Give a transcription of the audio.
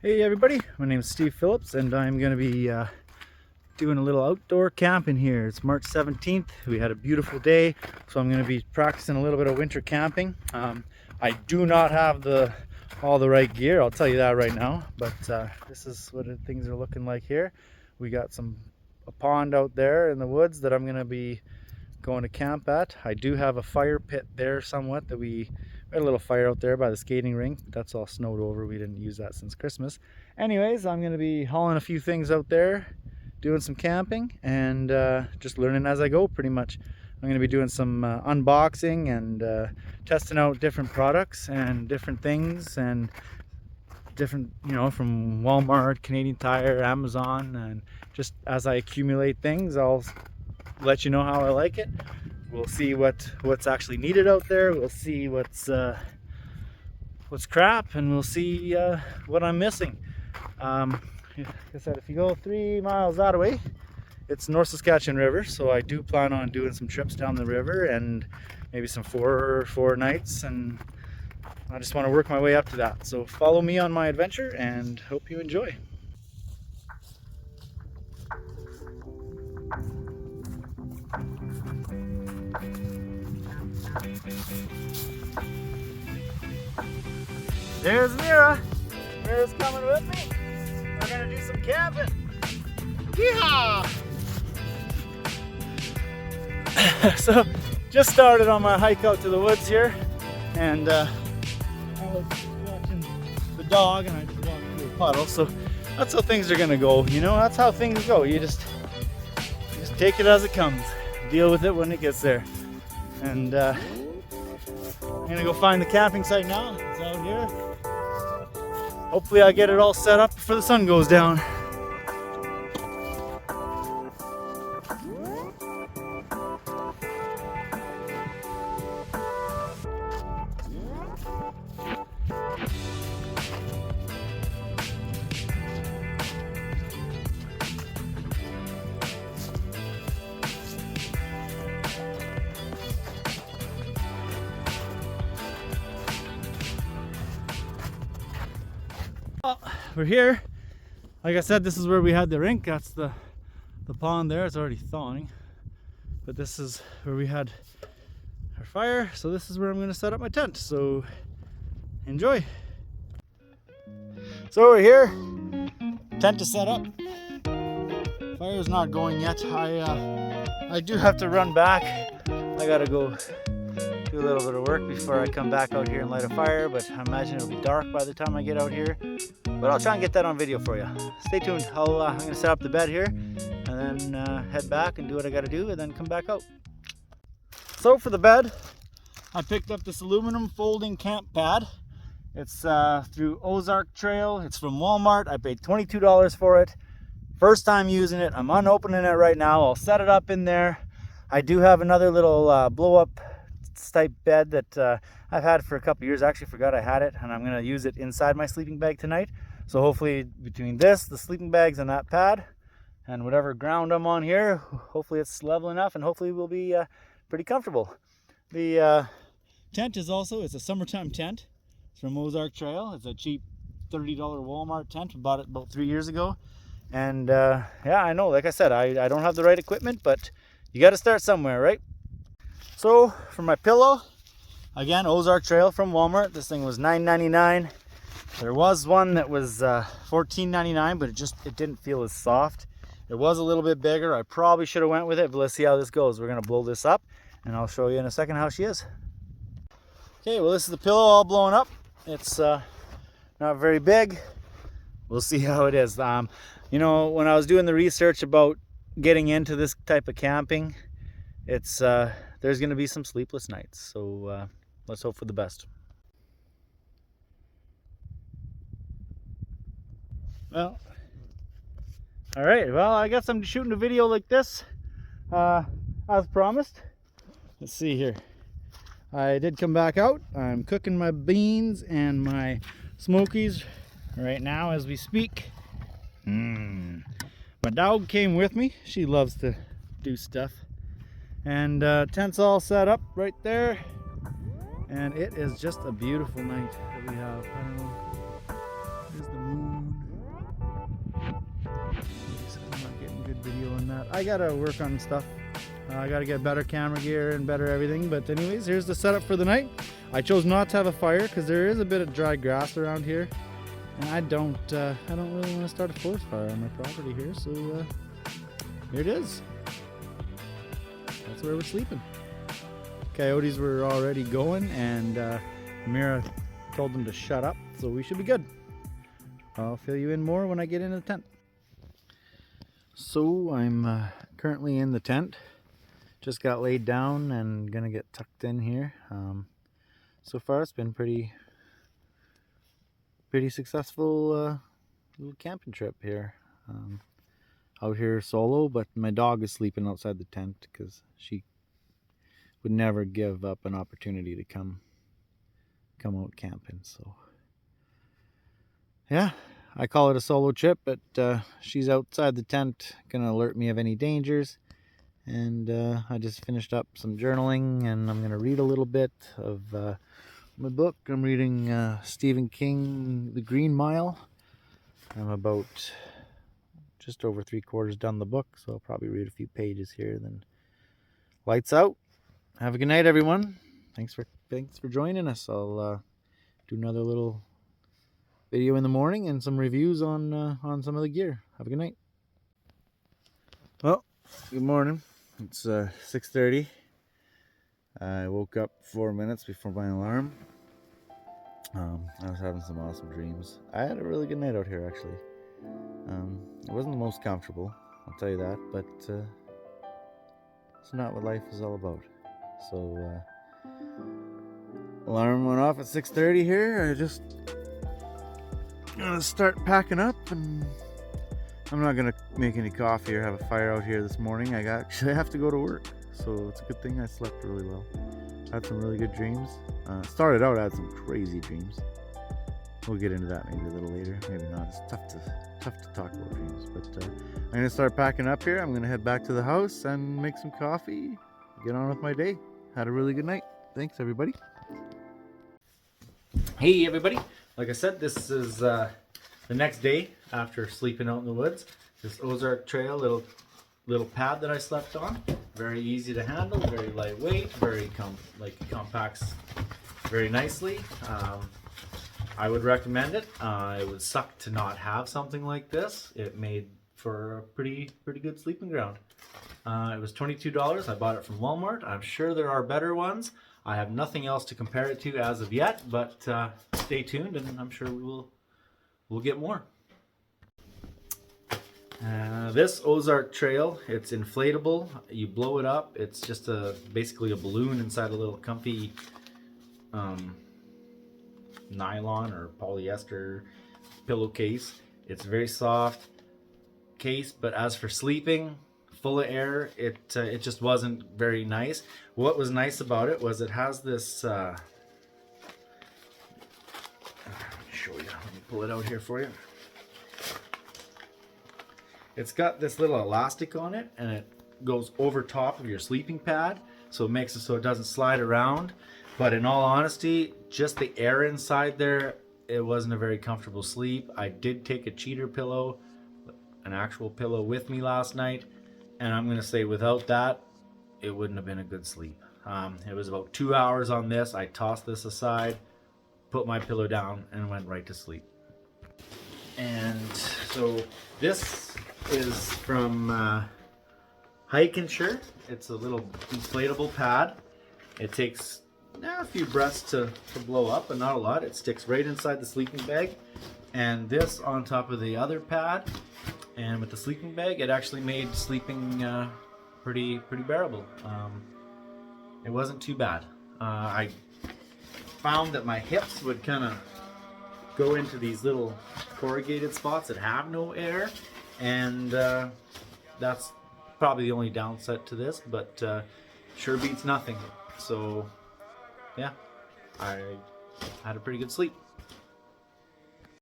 Hey everybody, my name is Steve Phillips and I'm going to be doing a little outdoor camping here. It's March 17th. We had a beautiful day, so I'm going to be practicing a little bit of winter camping. I do not have all the right gear, I'll tell you that right now, but this is what things are looking like here. We got a pond out there in the woods that I'm going to be going to camp at. I do have a fire pit there somewhat that we had a little fire out there by the skating rink, but that's all snowed over. We didn't use that since Christmas. Anyways, I'm going to be hauling a few things out there, doing some camping, and just learning as I go pretty much. I'm going to be doing some unboxing and testing out different products and different things and different, from Walmart, Canadian Tire, Amazon, and just as I accumulate things, I'll let you know how I like it. We'll see what's actually needed out there. We'll see what's crap, and we'll see what I'm missing. Like I said, if you go 3 miles that way, it's North Saskatchewan River, so I do plan on doing some trips down the river and maybe some four nights, and I just want to work my way up to that. So follow me on my adventure and hope you enjoy. There's Mira. Mira's coming with me. We're gonna do some camping. Yeehaw! So, just started on my hike out to the woods here, and I was watching the dog, and I just walked through a puddle. So that's how things are gonna go. That's how things go. You just take it as it comes. Deal with it when it gets there. And I'm gonna go find the camping site now. It's out here. Hopefully I get it all set up before the sun goes down. Well, we're here. Like I said, this is where we had the rink. That's the pond there. It's already thawing, but this is where we had our fire. So this is where I'm going to set up my tent. So enjoy. So we're here. Tent is set up. Fire's not going yet. I do have to run back. I gotta go do a little bit of work before I come back out here and light a fire, but I imagine it'll be dark by the time I get out here. But I'll try and get that on video for you. Stay tuned. I'm gonna set up the bed here and then head back and do what I gotta do and then come back out. So for the bed, I picked up this aluminum folding camp pad. It's through Ozark Trail. It's from Walmart. I paid $22 for it. First time using it. I'm unopening it right now. I'll set it up in there. I do have another little blow up type bed that I've had for a couple years. I actually forgot I had it, and I'm going to use it inside my sleeping bag tonight. So hopefully between this, the sleeping bags, and that pad, and whatever ground I'm on here, hopefully it's level enough, and hopefully we'll be pretty comfortable. The tent is it's a summertime tent. It's from Ozark Trail. It's a cheap $30 Walmart tent. I bought it about 3 years ago. And yeah, I know, like I said, I don't have the right equipment, but you got to start somewhere, right? So for my pillow, again, Ozark Trail from Walmart. This thing was $9.99. There was one that was $14.99, but it didn't feel as soft. It was a little bit bigger. I probably should have went with it, but let's see how this goes. We're gonna blow this up, and I'll show you in a second how she is. Okay, well, this is the pillow all blown up. It's not very big. We'll see how it is. When I was doing the research about getting into this type of camping, there's going to be some sleepless nights, so let's hope for the best. Well, all right, well, I guess I'm shooting a video like this as promised. Let's see here. I did come back out. I'm cooking my beans and my smokies right now as we speak. My dog came with me. She loves to do stuff. And tent's all set up right there. And it is just a beautiful night that we have. I don't know. There's the moon. that. I gotta work on stuff. I gotta get better camera gear and better everything. But anyways, here's the setup for the night. I chose not to have a fire because there is a bit of dry grass around here, and I don't really want to start a forest fire on my property here. So here it is. That's where we're sleeping. Coyotes were already going, and Mira told them to shut up, so we should be good. I'll fill you in more when I get into the tent. So I'm currently in the tent. Just got laid down and gonna get tucked in here. So far it's been pretty successful little camping trip here. Out here solo, but my dog is sleeping outside the tent because she would never give up an opportunity to come out camping. So yeah, I call it a solo trip, but she's outside the tent, gonna alert me of any dangers. And I just finished up some journaling, and I'm gonna read a little bit of my book. I'm reading Stephen King, The Green Mile. I'm about just over 3/4 done the book, so I'll probably read a few pages here, then lights out. Have a good night, everyone. Thanks for joining us. I'll do another little video in the morning and some reviews on some of the gear. Have a good night. Well, good morning. It's 6:30. I woke up 4 minutes before my alarm. I was having some awesome dreams. I had a really good night out here, actually. It wasn't the most comfortable, I'll tell you that, but it's not what life is all about. So alarm went off at 6:30 here. I just gonna start packing up, and I'm not gonna make any coffee or have a fire out here this morning. I actually have to go to work, so it's a good thing I slept really well. I had some really good dreams. Started out, I had some crazy dreams. We'll get into that maybe a little later. Maybe not. It's tough to talk about dreams. But I'm gonna start packing up here. I'm gonna head back to the house and make some coffee. Get on with my day. Had a really good night. Thanks, everybody. Hey, everybody. Like I said, this is the next day after sleeping out in the woods. This Ozark Trail little pad that I slept on. Very easy to handle, very lightweight, very compacts very nicely. I would recommend it. It would suck to not have something like this. It made for a pretty good sleeping ground. It was $22. I bought it from Walmart. I'm sure there are better ones. I have nothing else to compare it to as of yet, but stay tuned, and I'm sure we'll get more. This Ozark Trail, it's inflatable. You blow it up. It's just basically a balloon inside a little comfy nylon or polyester pillowcase. It's very soft case, but as for sleeping, full of air, it just wasn't very nice. What was nice about it was it has this let me show you. Let me pull it out here for you. It's got this little elastic on it, and it goes over top of your sleeping pad, so it makes it so it doesn't slide around. But in all honesty, just the air inside there, it wasn't a very comfortable sleep. I did take a cheater pillow, an actual pillow, with me last night, and I'm gonna say without that, it wouldn't have been a good sleep. It was about 2 hours on this. I tossed this aside, put my pillow down, and went right to sleep. And so this is from Hike and Sure. It's a little inflatable pad. It takes a few breaths to blow up, but not a lot. It sticks right inside the sleeping bag, and this on top of the other pad, and with the sleeping bag, it actually made sleeping pretty bearable. It wasn't too bad. I found that my hips would kind of go into these little corrugated spots that have no air, and that's probably the only downside to this, but sure beats nothing. So yeah, I had a pretty good sleep.